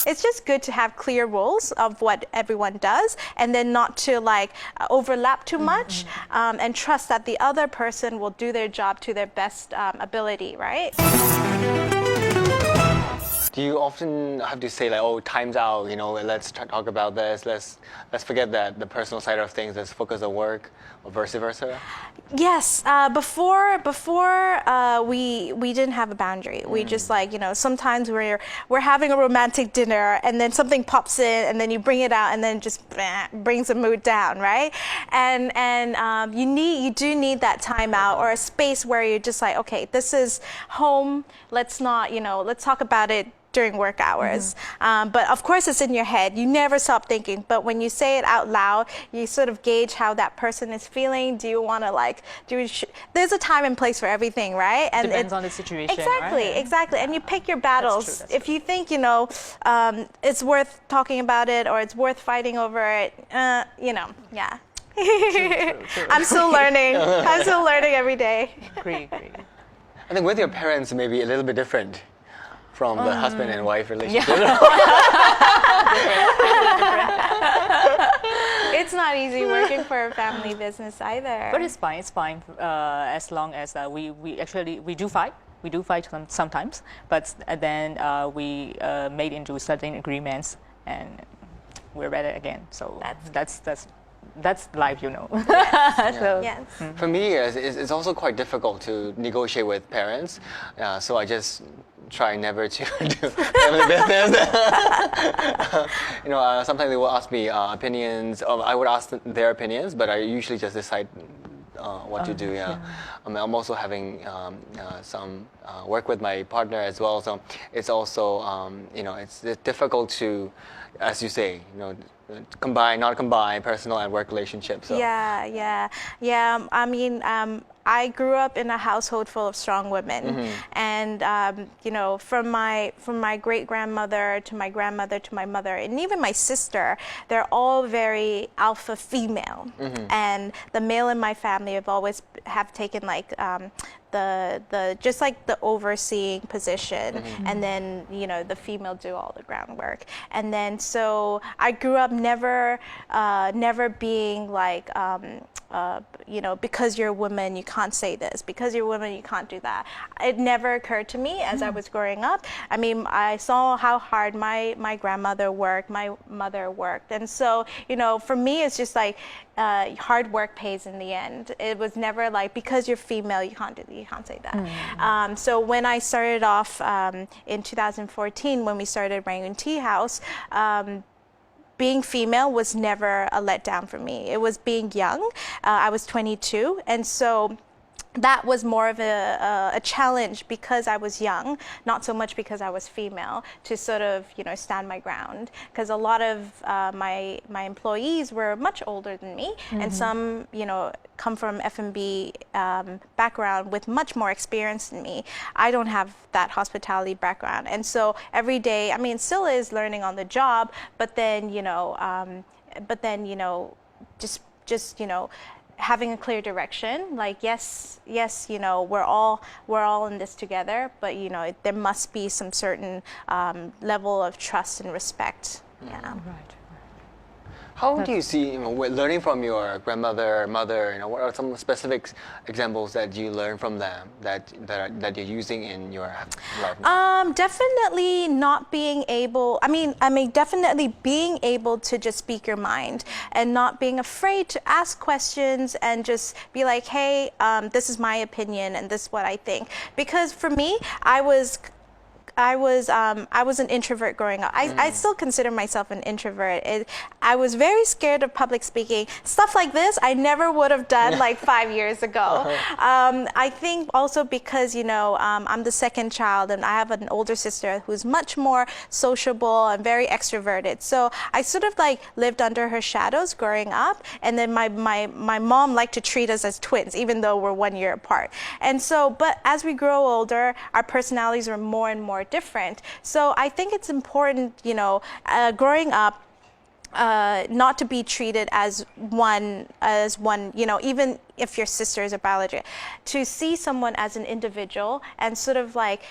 It's just good to have clear roles of what everyone does, and then not to like overlap too much, and trust that the other person will do their job to their best ability, right? Do you often have to say like, oh, time's out, you know, let's talk about this, let's forget that the personal side of things, let's focus on work, or vice versa? Yes, before we didn't have a boundary. We just like, you know, sometimes we're having a romantic dinner and then something pops in and then you bring it out and then just brings the mood down, right? And you do need that time out or a space where you're just like, okay, this is home. Let's not, you know, let's talk about it during work hours. But of course it's in your head. You never stop thinking. But when you say it out loud, you sort of gauge how that person is feeling. Do you want to like, there's a time and place for everything, right? And depends on the situation. Exactly, right? exactly. And you pick your battles. That's if you think, you know, it's worth talking about it or it's worth fighting over it, you know, yeah. True. I'm still learning. I'm still learning every day. Agree. I think with your parents, maybe a little bit different from the husband and wife relationship. It's not easy working for a family business either. But it's fine. It's fine as long as we do fight. We do fight sometimes, but then we made into certain agreements, and we're better again. So that's life, you know. So, yes. For me, it's also quite difficult to negotiate with parents. So I just try never to do family business. You know, sometimes they will ask me opinions. I would ask their opinions, but I usually just decide what to do. Yeah. I'm also having some work with my partner as well. So it's also you know, it's difficult to, as you say, you know, not combine personal and work relationships. So. Yeah. I mean, I grew up in a household full of strong women, and you know, from my great grandmother to my grandmother to my mother, and even my sister, they're all very alpha female, and the male in my family have always taken like the just like the overseeing position, and then, you know, the female do all the groundwork. And then so I grew up never being like you know, because you're a woman you can't say this, because you're a woman you can't do that. It never occurred to me as I was growing up. I mean, I saw how hard my grandmother worked, my mother worked, and so, you know, for me it's just like hard work pays in the end. It was never like, because you're female you can't say that. So when I started off in 2014, when we started Rangoon Tea House, being female was never a letdown for me. It was being young. I was 22, and so that was more of a challenge because I was young, not so much because I was female, to sort of, you know, stand my ground. Because a lot of my employees were much older than me, and some, you know, come from F&B background with much more experience than me. I don't have that hospitality background, and so every day, I mean, still is learning on the job, but then, you know, just you know, having a clear direction, like yes, you know, we're all in this together, but, you know, there must be some certain level of trust and respect. Yeah. Right. How do you see, you know, learning from your grandmother, mother, you know, what are some specific examples that you learn from them that you're using in your life now? Definitely not being able, I mean, definitely being able to just speak your mind and not being afraid to ask questions and just be like, hey, this is my opinion and this is what I think. Because for me, I was an introvert growing up. I still consider myself an introvert. I was very scared of public speaking. Stuff like this, I never would have done like 5 years ago. I think also because, you know, I'm the second child and I have an older sister who's much more sociable and very extroverted. So I sort of like lived under her shadows growing up. And then my mom liked to treat us as twins, even though we're 1 year apart. And so, but as we grow older, our personalities are more and more different. So I think it's important, you know, growing up, not to be treated as one, you know, even if your sister is a biological, to see someone as an individual and sort of like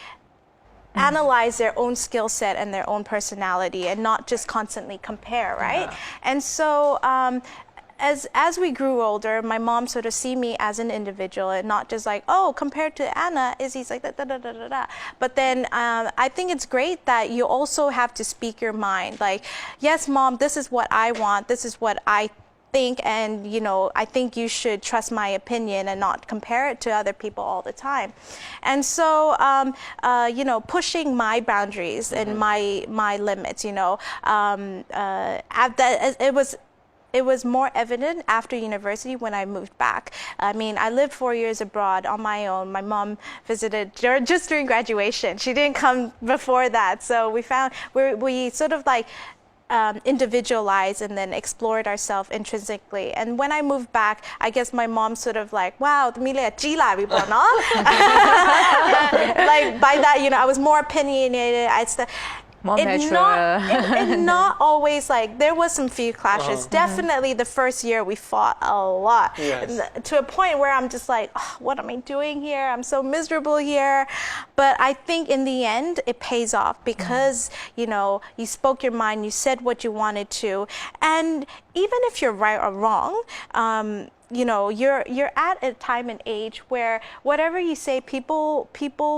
analyze their own skill set and their own personality and not just constantly compare, right? Yeah. And so as we grew older, my mom sort of see me as an individual and not just like, oh, compared to Anna, Izzy's like da da da da da da. But then I think it's great that you also have to speak your mind. Like, yes, Mom, this is what I want. This is what I think, and you know, I think you should trust my opinion and not compare it to other people all the time. And so, you know, pushing my boundaries and my limits. You know, it was more evident after university when I moved back. I mean, I lived 4 years abroad on my own. My mom visited just during graduation. She didn't come before that. So we sort of like individualized and then explored ourselves intrinsically. And when I moved back, I guess my mom sort of like, wow, like by that, you know, I was more opinionated. Not always like, there was some few clashes. Definitely the first year we fought a lot. Yes. To a point where I'm just like, oh, what am I doing here? I'm so miserable here. But I think in the end it pays off because you know, you spoke your mind, you said what you wanted to, and even if you're right or wrong, you know, you're at a time and age where whatever you say, people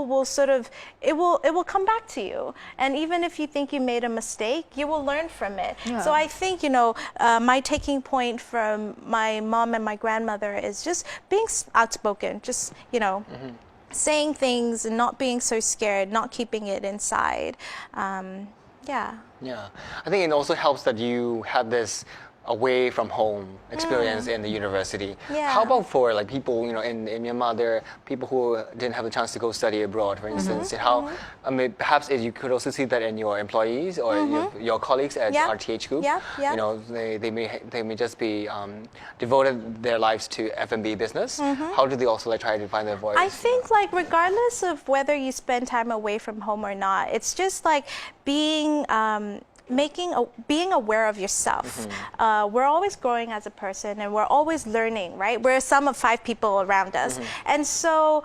will sort of, it will come back to you. And even if you think you made a mistake, you will learn from it. Yeah. So I think, you know, my taking point from my mom and my grandmother is just being outspoken, just, you know, saying things and not being so scared, not keeping it inside. Yeah. Yeah, I think it also helps that you had this away from home experience in the university. Yeah. How about for like people, you know, in Myanmar, there are people who didn't have the chance to go study abroad, for instance. How, I mean, perhaps you could also see that in your employees or your colleagues at RTH Group. Yeah. Yeah. You know, they may just be devoted their lives to F&B business. How do they also like try to find their voice? I think like regardless of whether you spend time away from home or not, it's just like being being aware of yourself. We're always growing as a person and we're always learning, right? We're a sum of 5 people around us. And so,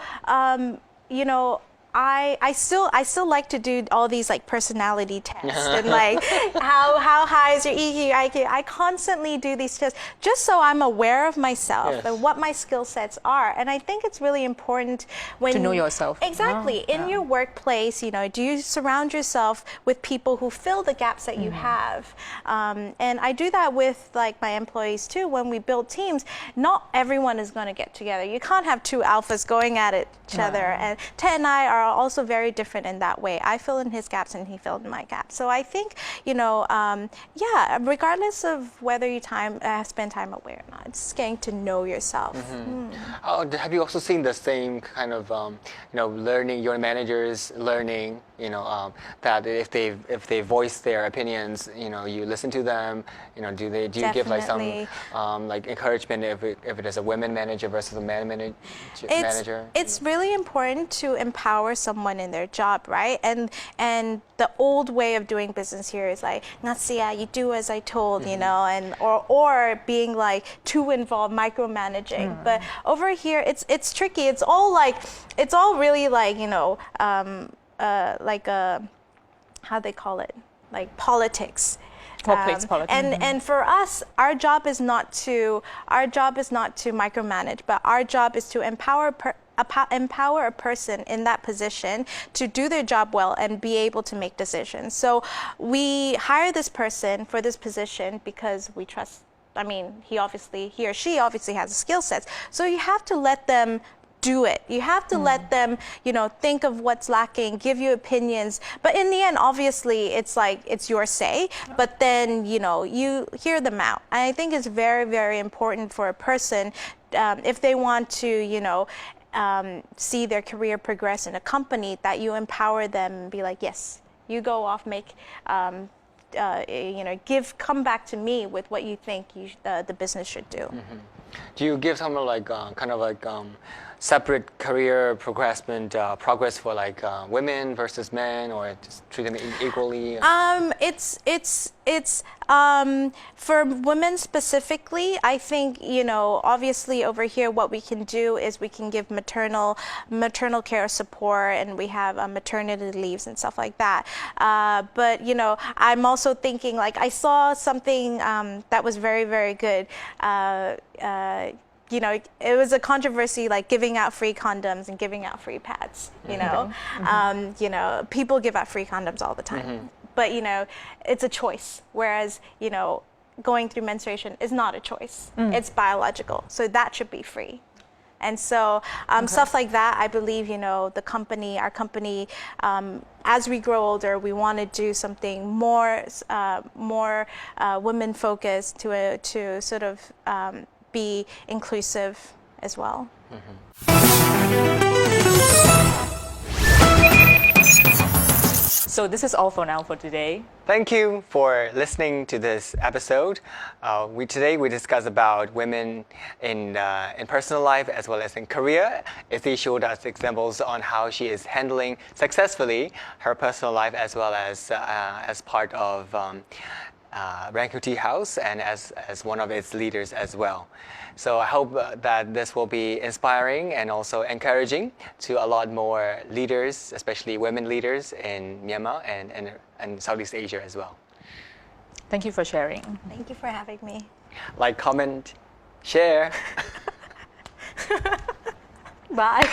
you know, I still like to do all these like personality tests and like how high is your EQ, IQ. I constantly do these tests just so I'm aware of myself and what my skill sets are. And I think it's really important when to know yourself. Exactly. In your workplace, you know, do you surround yourself with people who fill the gaps that you have? And I do that with like my employees too. When we build teams, not everyone is going to get together. You can't have 2 alphas going at each other. And Ted and I are also very different in that way. I fill in his gaps and he filled in my gaps. So I think, you know, yeah, regardless of whether you spend time away or not, it's getting to know yourself. Have you also seen the same kind of, you know, learning, your managers learning, you know, that if they voice their opinions, you know, you listen to them, you know, do you give like some like encouragement if it is a women manager versus a man manager? It's really important to empower someone in their job, right? And the old way of doing business here is like, Natsia, you do as I told, you know, and or being like too involved, micromanaging. But over here, it's tricky. It's all really like, you know, like how they call it, like politics. Politics. And for us, our job is not to micromanage, but our job is to empower a person in that position to do their job well and be able to make decisions. So we hire this person for this position because we trust. I mean, he or she obviously has the skill sets. So you have to let them do it. You have to let them, you know, think of what's lacking, give you opinions. But in the end, obviously, it's like, it's your say. But then, you know, you hear them out. And I think it's very, very important for a person, if they want to, you know, see their career progress in a company, that you empower them and be like, yes, you go off, make, you know, come back to me with what you think the business should do. Do you give someone like kind of like separate career progress for like women versus men, or just treat them equally? It's for women specifically. I think, obviously over here what we can do is we can give maternal care support, and we have maternity leaves and stuff like that. But I'm also thinking, like, I saw something that was very, very good. It was a controversy, like giving out free condoms and giving out free pads. People give out free condoms all the time, but it's a choice. Whereas going through menstruation is not a choice; it's biological. So that should be free. And so stuff like that, I believe, our company, as we grow older, we want to do something more women focused to sort of be inclusive as well. So this is all for now for today. Thank you for listening to this episode. Today we discussed about women in personal life as well as in career. Izzy showed us examples on how she is handling successfully her personal life as well as part of Ranku Tea House and as one of its leaders as well. So I hope that this will be inspiring and also encouraging to a lot more leaders, especially women leaders in Myanmar and Southeast Asia as well. Thank you for sharing. Thank you for having me. Like, comment, share. Bye.